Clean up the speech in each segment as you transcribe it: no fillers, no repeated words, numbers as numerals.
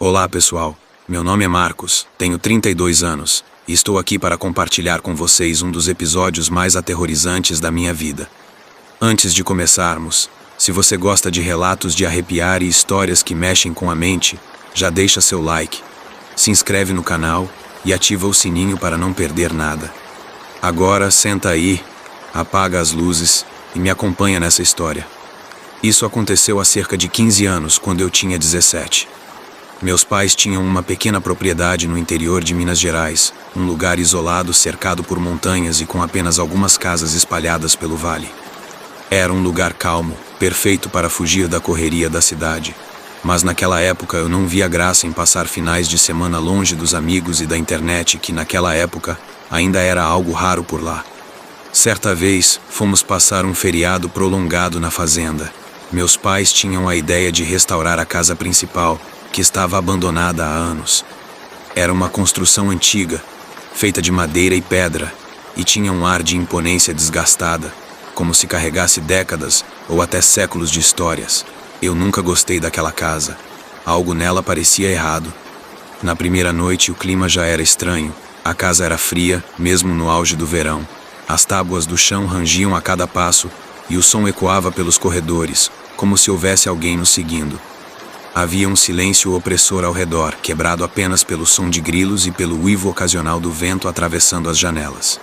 Olá pessoal, meu nome é Marcos, tenho 32 anos, e estou aqui para compartilhar com vocês um dos episódios mais aterrorizantes da minha vida. Antes de começarmos, se você gosta de relatos de arrepiar e histórias que mexem com a mente, já deixa seu like, se inscreve no canal e ativa o sininho para não perder nada. Agora senta aí, apaga as luzes e me acompanha nessa história. Isso aconteceu há cerca de 15 anos, quando eu tinha 17. Meus pais tinham uma pequena propriedade no interior de Minas Gerais, um lugar isolado cercado por montanhas e com apenas algumas casas espalhadas pelo vale. Era um lugar calmo, perfeito para fugir da correria da cidade. Mas naquela época eu não via graça em passar finais de semana longe dos amigos e da internet, que naquela época ainda era algo raro por lá. Certa vez, fomos passar um feriado prolongado na fazenda. Meus pais tinham a ideia de restaurar a casa principal, que estava abandonada há anos. Era uma construção antiga, feita de madeira e pedra, e tinha um ar de imponência desgastada, como se carregasse décadas ou até séculos de histórias. Eu nunca gostei daquela casa. Algo nela parecia errado. Na primeira noite o clima já era estranho. A casa era fria, mesmo no auge do verão. As tábuas do chão rangiam a cada passo, e o som ecoava pelos corredores, como se houvesse alguém nos seguindo. Havia um silêncio opressor ao redor, quebrado apenas pelo som de grilos e pelo uivo ocasional do vento atravessando as janelas.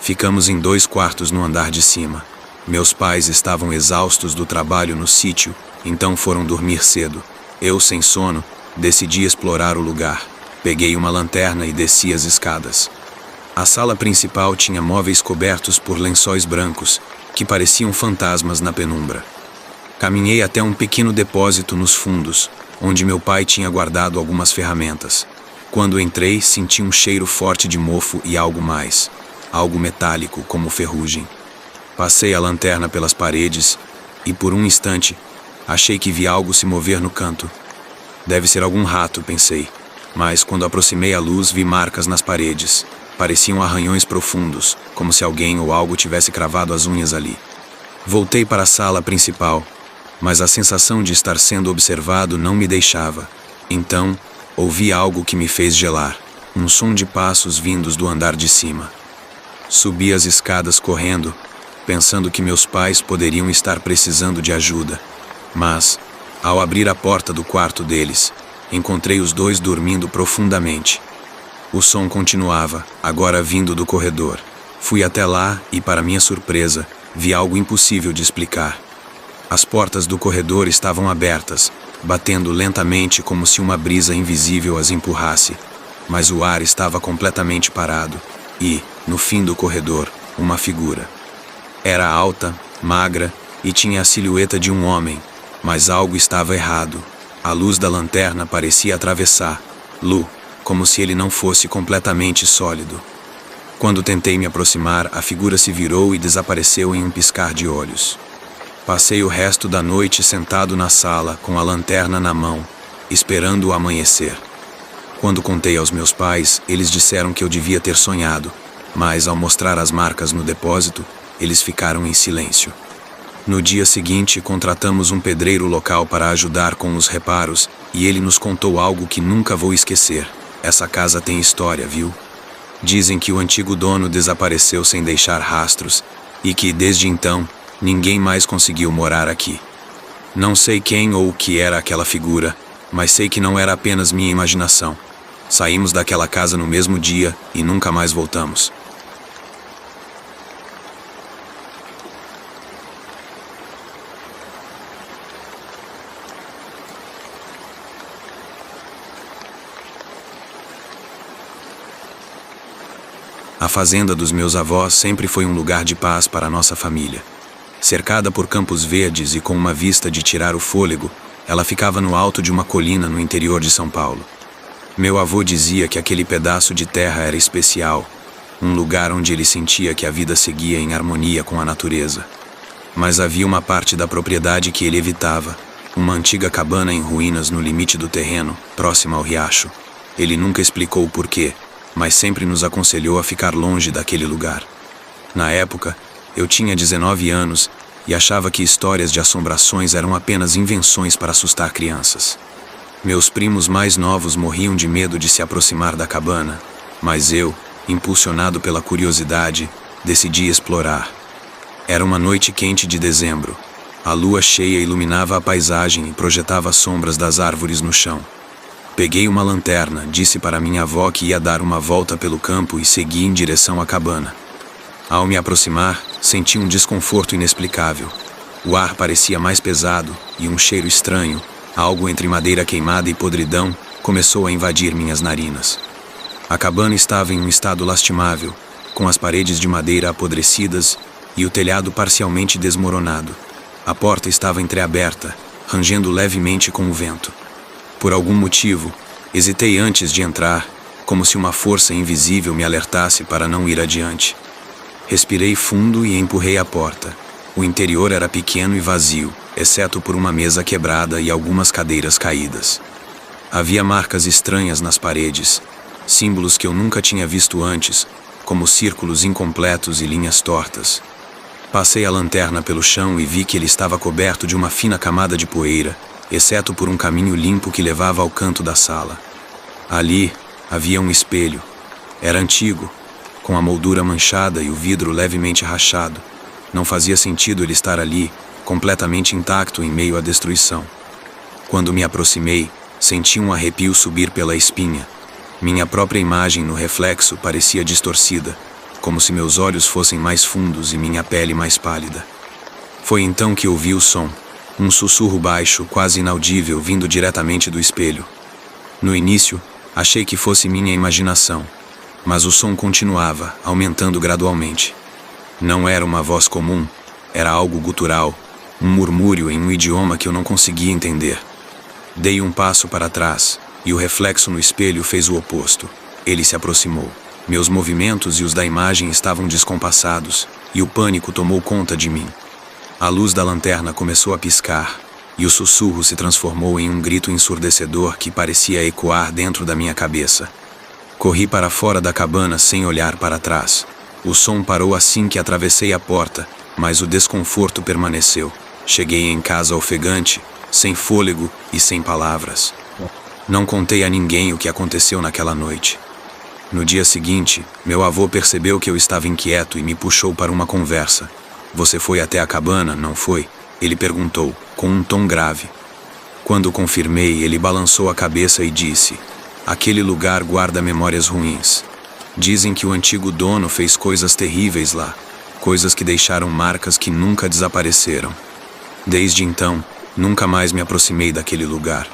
Ficamos em 2 quartos no andar de cima. Meus pais estavam exaustos do trabalho no sítio, então foram dormir cedo. Eu, sem sono, decidi explorar o lugar. Peguei uma lanterna e desci as escadas. A sala principal tinha móveis cobertos por lençóis brancos, que pareciam fantasmas na penumbra. Caminhei até um pequeno depósito nos fundos, onde meu pai tinha guardado algumas ferramentas. Quando entrei, senti um cheiro forte de mofo e algo mais. Algo metálico, como ferrugem. Passei a lanterna pelas paredes e, por um instante, achei que vi algo se mover no canto. Deve ser algum rato, pensei. Mas, quando aproximei a luz, vi marcas nas paredes. Pareciam arranhões profundos, como se alguém ou algo tivesse cravado as unhas ali. Voltei para a sala principal, mas a sensação de estar sendo observado não me deixava. Então, ouvi algo que me fez gelar, um som de passos vindos do andar de cima. Subi as escadas correndo, pensando que meus pais poderiam estar precisando de ajuda. Mas, ao abrir a porta do quarto deles, encontrei os dois dormindo profundamente. O som continuava, agora vindo do corredor. Fui até lá e, para minha surpresa, vi algo impossível de explicar. As portas do corredor estavam abertas, batendo lentamente como se uma brisa invisível as empurrasse. Mas o ar estava completamente parado e, no fim do corredor, uma figura. Era alta, magra e tinha a silhueta de um homem, mas algo estava errado. A luz da lanterna parecia atravessar Lu, como se ele não fosse completamente sólido. Quando tentei me aproximar, a figura se virou e desapareceu em um piscar de olhos. Passei o resto da noite sentado na sala, com a lanterna na mão, esperando o amanhecer. Quando contei aos meus pais, eles disseram que eu devia ter sonhado, mas ao mostrar as marcas no depósito, eles ficaram em silêncio. No dia seguinte, contratamos um pedreiro local para ajudar com os reparos, e ele nos contou algo que nunca vou esquecer. Essa casa tem história, viu? Dizem que o antigo dono desapareceu sem deixar rastros, e que, desde então, ninguém mais conseguiu morar aqui. Não sei quem ou o que era aquela figura, mas sei que não era apenas minha imaginação. Saímos daquela casa no mesmo dia e nunca mais voltamos. A fazenda dos meus avós sempre foi um lugar de paz para a nossa família. Cercada por campos verdes e com uma vista de tirar o fôlego, ela ficava no alto de uma colina no interior de São Paulo. Meu avô dizia que aquele pedaço de terra era especial, um lugar onde ele sentia que a vida seguia em harmonia com a natureza. Mas havia uma parte da propriedade que ele evitava, uma antiga cabana em ruínas no limite do terreno, próxima ao riacho. Ele nunca explicou o porquê, mas sempre nos aconselhou a ficar longe daquele lugar. Na época, eu tinha 19 anos e achava que histórias de assombrações eram apenas invenções para assustar crianças. Meus primos mais novos morriam de medo de se aproximar da cabana, mas eu, impulsionado pela curiosidade, decidi explorar. Era uma noite quente de dezembro. A lua cheia iluminava a paisagem e projetava sombras das árvores no chão. Peguei uma lanterna, disse para minha avó que ia dar uma volta pelo campo e segui em direção à cabana. Ao me aproximar, senti um desconforto inexplicável. O ar parecia mais pesado e um cheiro estranho, algo entre madeira queimada e podridão, começou a invadir minhas narinas. A cabana estava em um estado lastimável, com as paredes de madeira apodrecidas e o telhado parcialmente desmoronado. A porta estava entreaberta, rangendo levemente com o vento. Por algum motivo, hesitei antes de entrar, como se uma força invisível me alertasse para não ir adiante. Respirei fundo e empurrei a porta. O interior era pequeno e vazio, exceto por uma mesa quebrada e algumas cadeiras caídas. Havia marcas estranhas nas paredes, símbolos que eu nunca tinha visto antes, como círculos incompletos e linhas tortas. Passei a lanterna pelo chão e vi que ele estava coberto de uma fina camada de poeira, exceto por um caminho limpo que levava ao canto da sala. Ali havia um espelho. Era antigo, com a moldura manchada e o vidro levemente rachado. Não fazia sentido ele estar ali, completamente intacto em meio à destruição. Quando me aproximei, senti um arrepio subir pela espinha. Minha própria imagem no reflexo parecia distorcida, como se meus olhos fossem mais fundos e minha pele mais pálida. Foi então que ouvi o som, um sussurro baixo, quase inaudível, vindo diretamente do espelho. No início, achei que fosse minha imaginação, mas o som continuava, aumentando gradualmente. Não era uma voz comum, era algo gutural, um murmúrio em um idioma que eu não conseguia entender. Dei um passo para trás, e o reflexo no espelho fez o oposto. Ele se aproximou. Meus movimentos e os da imagem estavam descompassados, e o pânico tomou conta de mim. A luz da lanterna começou a piscar, e o sussurro se transformou em um grito ensurdecedor que parecia ecoar dentro da minha cabeça. Corri para fora da cabana sem olhar para trás. O som parou assim que atravessei a porta, mas o desconforto permaneceu. Cheguei em casa ofegante, sem fôlego e sem palavras. Não contei a ninguém o que aconteceu naquela noite. No dia seguinte, meu avô percebeu que eu estava inquieto e me puxou para uma conversa. "Você foi até a cabana, não foi?" Ele perguntou, com um tom grave. Quando confirmei, ele balançou a cabeça e disse: "Aquele lugar guarda memórias ruins. Dizem que o antigo dono fez coisas terríveis lá, coisas que deixaram marcas que nunca desapareceram. Desde então, nunca mais me aproximei daquele lugar.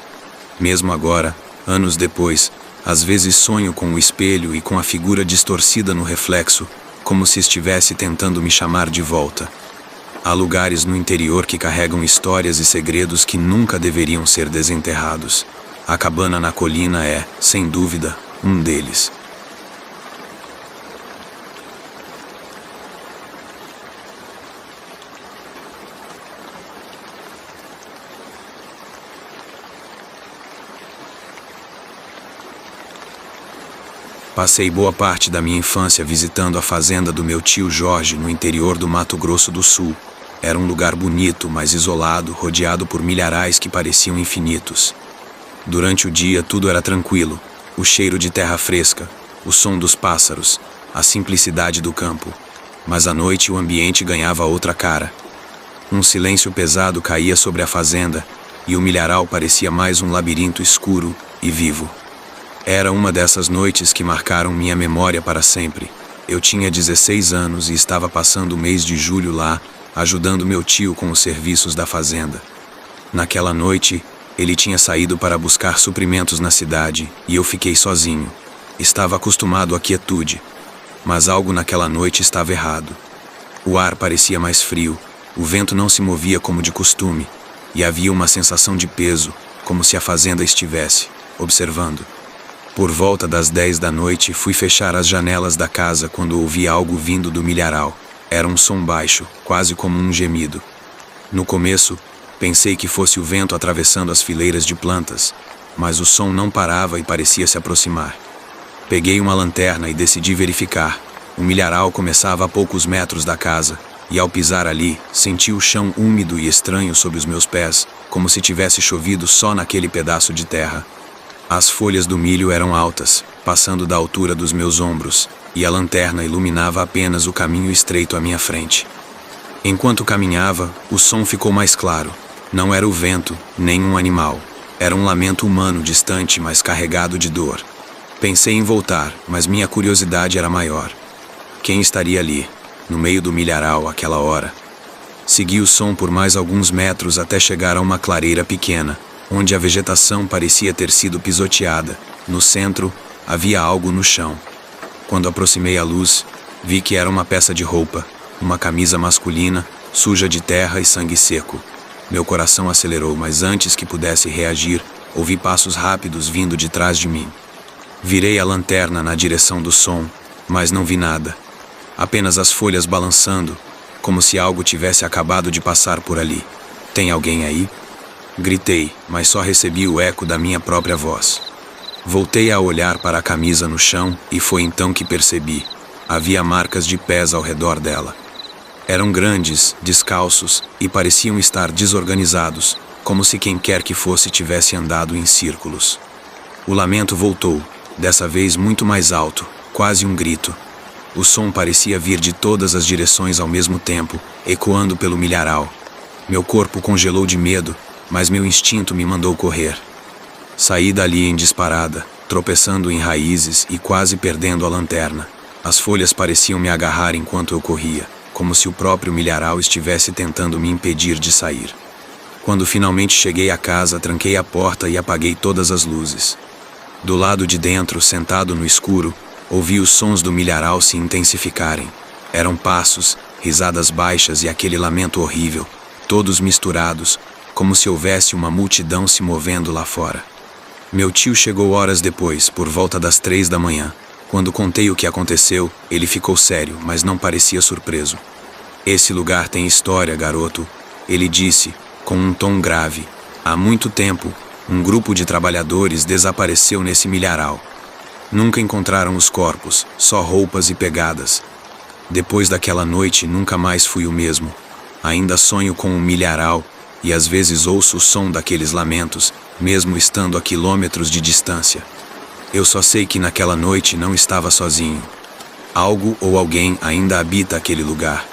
Mesmo agora, anos depois, às vezes sonho com o espelho e com a figura distorcida no reflexo, como se estivesse tentando me chamar de volta. Há lugares no interior que carregam histórias e segredos que nunca deveriam ser desenterrados. A cabana na colina é, sem dúvida, um deles." Passei boa parte da minha infância visitando a fazenda do meu tio Jorge no interior do Mato Grosso do Sul. Era um lugar bonito, mas isolado, rodeado por milharais que pareciam infinitos. Durante o dia tudo era tranquilo, o cheiro de terra fresca, o som dos pássaros, a simplicidade do campo. Mas à noite o ambiente ganhava outra cara. Um silêncio pesado caía sobre a fazenda, e o milharal parecia mais um labirinto escuro e vivo. Era uma dessas noites que marcaram minha memória para sempre. Eu tinha 16 anos e estava passando o mês de julho lá, ajudando meu tio com os serviços da fazenda. Naquela noite, ele tinha saído para buscar suprimentos na cidade, e eu fiquei sozinho. Estava acostumado à quietude, mas algo naquela noite estava errado. O ar parecia mais frio, o vento não se movia como de costume, e havia uma sensação de peso, como se a fazenda estivesse observando. Por volta das 10 da noite, fui fechar as janelas da casa quando ouvi algo vindo do milharal. Era um som baixo, quase como um gemido. No começo, pensei que fosse o vento atravessando as fileiras de plantas, mas o som não parava e parecia se aproximar. Peguei uma lanterna e decidi verificar. O milharal começava a poucos metros da casa, e ao pisar ali, senti o chão úmido e estranho sob os meus pés, como se tivesse chovido só naquele pedaço de terra. As folhas do milho eram altas, passando da altura dos meus ombros, e a lanterna iluminava apenas o caminho estreito à minha frente. Enquanto caminhava, o som ficou mais claro. Não era o vento, nem um animal. Era um lamento humano distante, mas carregado de dor. Pensei em voltar, mas minha curiosidade era maior. Quem estaria ali, no meio do milharal, àquela hora? Segui o som por mais alguns metros até chegar a uma clareira pequena, onde a vegetação parecia ter sido pisoteada. No centro, havia algo no chão. Quando aproximei a luz, vi que era uma peça de roupa, uma camisa masculina, suja de terra e sangue seco. Meu coração acelerou, mas antes que pudesse reagir, ouvi passos rápidos vindo de trás de mim. Virei a lanterna na direção do som, mas não vi nada. Apenas as folhas balançando, como se algo tivesse acabado de passar por ali. Tem alguém aí? Gritei, mas só recebi o eco da minha própria voz. Voltei a olhar para a camisa no chão e foi então que percebi. Havia marcas de pés ao redor dela. Eram grandes, descalços e pareciam estar desorganizados, como se quem quer que fosse tivesse andado em círculos. O lamento voltou, dessa vez muito mais alto, quase um grito. O som parecia vir de todas as direções ao mesmo tempo, ecoando pelo milharal. Meu corpo congelou de medo, mas meu instinto me mandou correr. Saí dali em disparada, tropeçando em raízes e quase perdendo a lanterna. As folhas pareciam me agarrar enquanto eu corria, como se o próprio milharal estivesse tentando me impedir de sair. Quando finalmente cheguei à casa, tranquei a porta e apaguei todas as luzes. Do lado de dentro, sentado no escuro, ouvi os sons do milharal se intensificarem. Eram passos, risadas baixas e aquele lamento horrível, todos misturados, como se houvesse uma multidão se movendo lá fora. Meu tio chegou horas depois, por volta das 3 da manhã. Quando contei o que aconteceu, ele ficou sério, mas não parecia surpreso. Esse lugar tem história, garoto, ele disse, com um tom grave. Há muito tempo, um grupo de trabalhadores desapareceu nesse milharal. Nunca encontraram os corpos, só roupas e pegadas. Depois daquela noite, nunca mais fui o mesmo. Ainda sonho com o milharal, e às vezes ouço o som daqueles lamentos, mesmo estando a quilômetros de distância. Eu só sei que naquela noite não estava sozinho. Algo ou alguém ainda habita aquele lugar.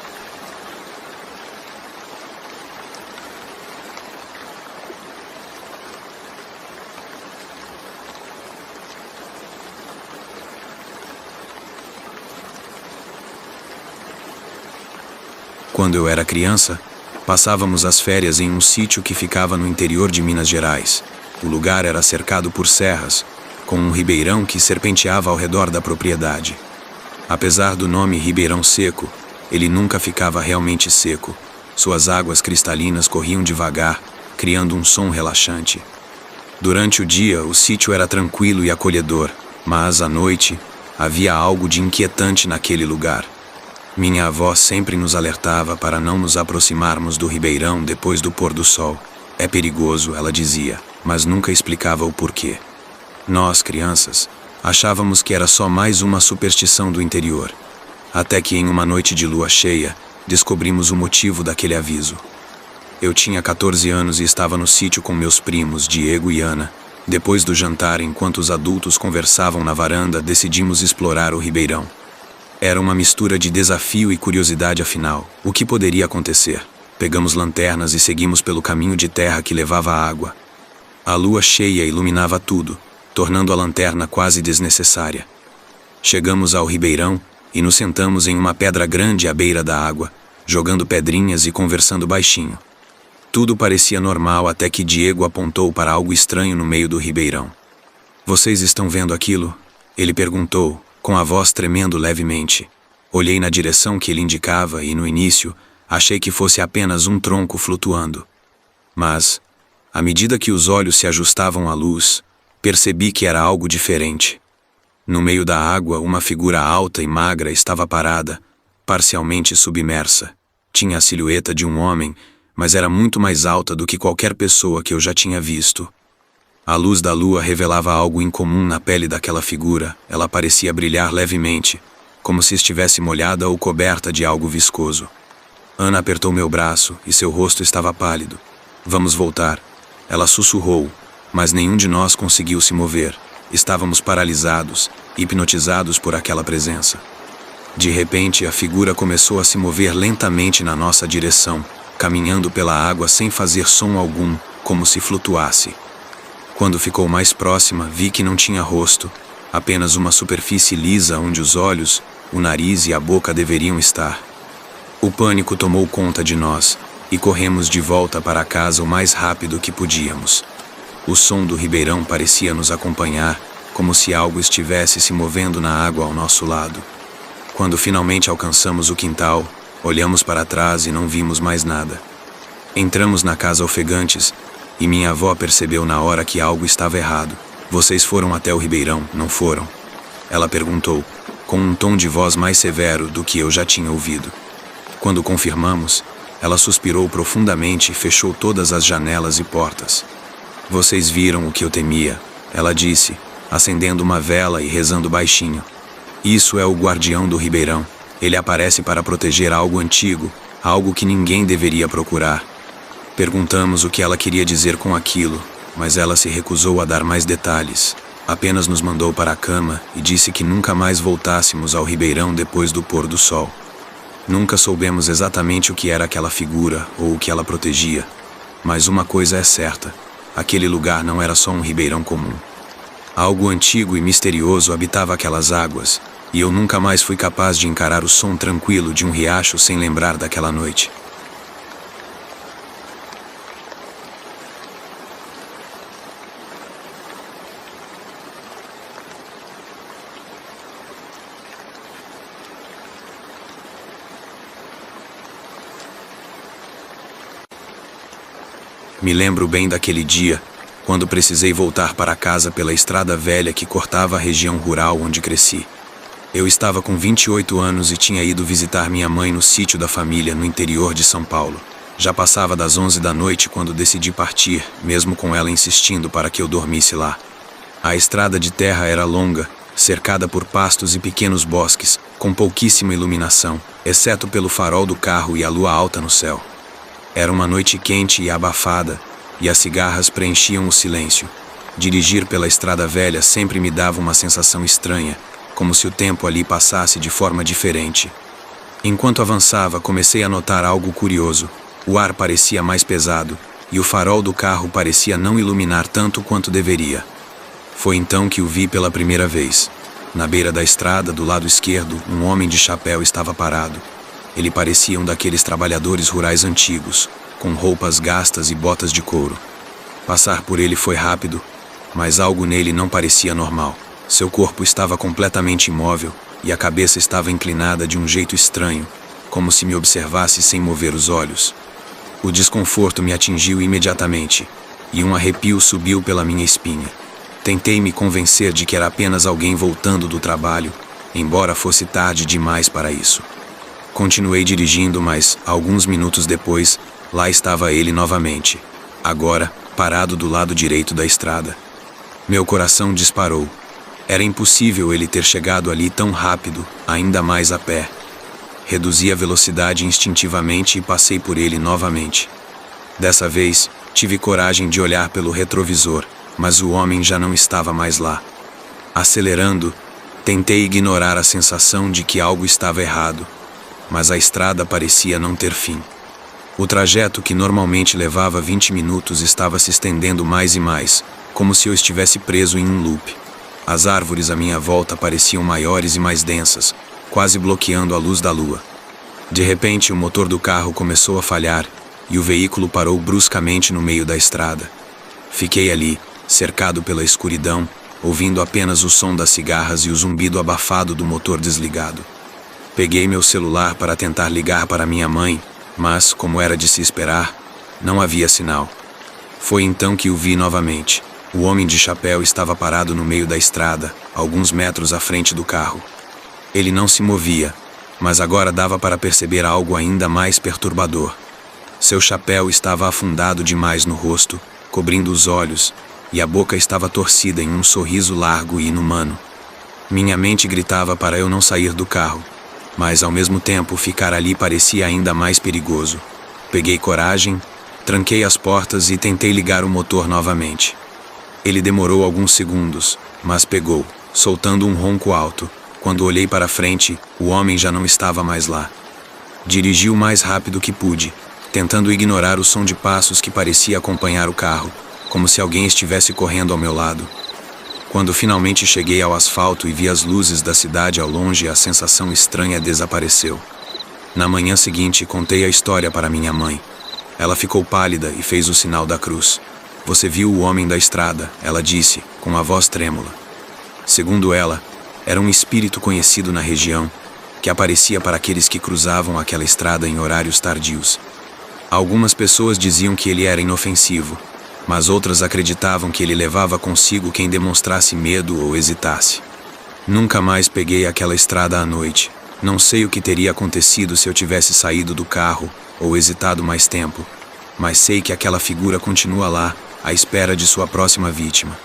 Quando eu era criança, passávamos as férias em um sítio que ficava no interior de Minas Gerais. O lugar era cercado por serras, com um ribeirão que serpenteava ao redor da propriedade. Apesar do nome Ribeirão Seco, ele nunca ficava realmente seco. Suas águas cristalinas corriam devagar, criando um som relaxante. Durante o dia, o sítio era tranquilo e acolhedor, mas à noite, havia algo de inquietante naquele lugar. Minha avó sempre nos alertava para não nos aproximarmos do ribeirão depois do pôr do sol. É perigoso, ela dizia, mas nunca explicava o porquê. Nós, crianças, achávamos que era só mais uma superstição do interior. Até que em uma noite de lua cheia, descobrimos o motivo daquele aviso. Eu tinha 14 anos e estava no sítio com meus primos, Diego e Ana. Depois do jantar, enquanto os adultos conversavam na varanda, decidimos explorar o ribeirão. Era uma mistura de desafio e curiosidade afinal. O que poderia acontecer? Pegamos lanternas e seguimos pelo caminho de terra que levava à água. A lua cheia iluminava tudo, tornando a lanterna quase desnecessária. Chegamos ao ribeirão e nos sentamos em uma pedra grande à beira da água, jogando pedrinhas e conversando baixinho. Tudo parecia normal até que Diego apontou para algo estranho no meio do ribeirão. "Vocês estão vendo aquilo?" Ele perguntou, com a voz tremendo levemente. Olhei na direção que ele indicava e, no início, achei que fosse apenas um tronco flutuando. Mas, à medida que os olhos se ajustavam à luz, percebi que era algo diferente. No meio da água, uma figura alta e magra estava parada, parcialmente submersa. Tinha a silhueta de um homem, mas era muito mais alta do que qualquer pessoa que eu já tinha visto. A luz da lua revelava algo incomum na pele daquela figura. Ela parecia brilhar levemente, como se estivesse molhada ou coberta de algo viscoso. Ana apertou meu braço e seu rosto estava pálido. Vamos voltar. Ela sussurrou, mas nenhum de nós conseguiu se mover. Estávamos paralisados, hipnotizados por aquela presença. De repente, a figura começou a se mover lentamente na nossa direção, caminhando pela água sem fazer som algum, como se flutuasse. Quando ficou mais próxima, vi que não tinha rosto, apenas uma superfície lisa onde os olhos, o nariz e a boca deveriam estar. O pânico tomou conta de nós, e corremos de volta para casa o mais rápido que podíamos. O som do ribeirão parecia nos acompanhar, como se algo estivesse se movendo na água ao nosso lado. Quando finalmente alcançamos o quintal, olhamos para trás e não vimos mais nada. Entramos na casa ofegantes, e minha avó percebeu na hora que algo estava errado. Vocês foram até o ribeirão, não foram? Ela perguntou, com um tom de voz mais severo do que eu já tinha ouvido. Quando confirmamos, ela suspirou profundamente e fechou todas as janelas e portas. Vocês viram o que eu temia, ela disse, acendendo uma vela e rezando baixinho. Isso é o guardião do ribeirão. Ele aparece para proteger algo antigo, algo que ninguém deveria procurar. Perguntamos o que ela queria dizer com aquilo, mas ela se recusou a dar mais detalhes. Apenas nos mandou para a cama e disse que nunca mais voltássemos ao ribeirão depois do pôr do sol. Nunca soubemos exatamente o que era aquela figura ou o que ela protegia, mas uma coisa é certa, aquele lugar não era só um ribeirão comum. Algo antigo e misterioso habitava aquelas águas, e eu nunca mais fui capaz de encarar o som tranquilo de um riacho sem lembrar daquela noite. Me lembro bem daquele dia, quando precisei voltar para casa pela estrada velha que cortava a região rural onde cresci. Eu estava com 28 anos e tinha ido visitar minha mãe no sítio da família no interior de São Paulo. Já passava das 11 da noite quando decidi partir, mesmo com ela insistindo para que eu dormisse lá. A estrada de terra era longa, cercada por pastos e pequenos bosques, com pouquíssima iluminação, exceto pelo farol do carro e a lua alta no céu. Era uma noite quente e abafada, e as cigarras preenchiam o silêncio. Dirigir pela estrada velha sempre me dava uma sensação estranha, como se o tempo ali passasse de forma diferente. Enquanto avançava, comecei a notar algo curioso. O ar parecia mais pesado, e o farol do carro parecia não iluminar tanto quanto deveria. Foi então que o vi pela primeira vez. Na beira da estrada, do lado esquerdo, um homem de chapéu estava parado. Ele parecia um daqueles trabalhadores rurais antigos, com roupas gastas e botas de couro. Passar por ele foi rápido, mas algo nele não parecia normal. Seu corpo estava completamente imóvel e a cabeça estava inclinada de um jeito estranho, como se me observasse sem mover os olhos. O desconforto me atingiu imediatamente, e um arrepio subiu pela minha espinha. Tentei me convencer de que era apenas alguém voltando do trabalho, embora fosse tarde demais para isso. Continuei dirigindo, mas, alguns minutos depois, lá estava ele novamente, agora, parado do lado direito da estrada. Meu coração disparou. Era impossível ele ter chegado ali tão rápido, ainda mais a pé. Reduzi a velocidade instintivamente e passei por ele novamente. Dessa vez, tive coragem de olhar pelo retrovisor, mas o homem já não estava mais lá. Acelerando, tentei ignorar a sensação de que algo estava errado, mas a estrada parecia não ter fim. O trajeto que normalmente levava 20 minutos estava se estendendo mais e mais, como se eu estivesse preso em um loop. As árvores à minha volta pareciam maiores e mais densas, quase bloqueando a luz da lua. De repente, o motor do carro começou a falhar e o veículo parou bruscamente no meio da estrada. Fiquei ali, cercado pela escuridão, ouvindo apenas o som das cigarras e o zumbido abafado do motor desligado. Peguei meu celular para tentar ligar para minha mãe, mas, como era de se esperar, não havia sinal. Foi então que o vi novamente. O homem de chapéu estava parado no meio da estrada, alguns metros à frente do carro. Ele não se movia, mas agora dava para perceber algo ainda mais perturbador. Seu chapéu estava afundado demais no rosto, cobrindo os olhos, e a boca estava torcida em um sorriso largo e inumano. Minha mente gritava para eu não sair do carro, mas ao mesmo tempo ficar ali parecia ainda mais perigoso. Peguei coragem, tranquei as portas e tentei ligar o motor novamente. Ele demorou alguns segundos, mas pegou, soltando um ronco alto. Quando olhei para frente, o homem já não estava mais lá. Dirigi o mais rápido que pude, tentando ignorar o som de passos que parecia acompanhar o carro, como se alguém estivesse correndo ao meu lado. Quando finalmente cheguei ao asfalto e vi as luzes da cidade ao longe, a sensação estranha desapareceu. Na manhã seguinte, contei a história para minha mãe. Ela ficou pálida e fez o sinal da cruz. "Você viu o homem da estrada", ela disse, com a voz trêmula. Segundo ela, era um espírito conhecido na região, que aparecia para aqueles que cruzavam aquela estrada em horários tardios. Algumas pessoas diziam que ele era inofensivo, mas outras acreditavam que ele levava consigo quem demonstrasse medo ou hesitasse. Nunca mais peguei aquela estrada à noite. Não sei o que teria acontecido se eu tivesse saído do carro ou hesitado mais tempo, mas sei que aquela figura continua lá, à espera de sua próxima vítima.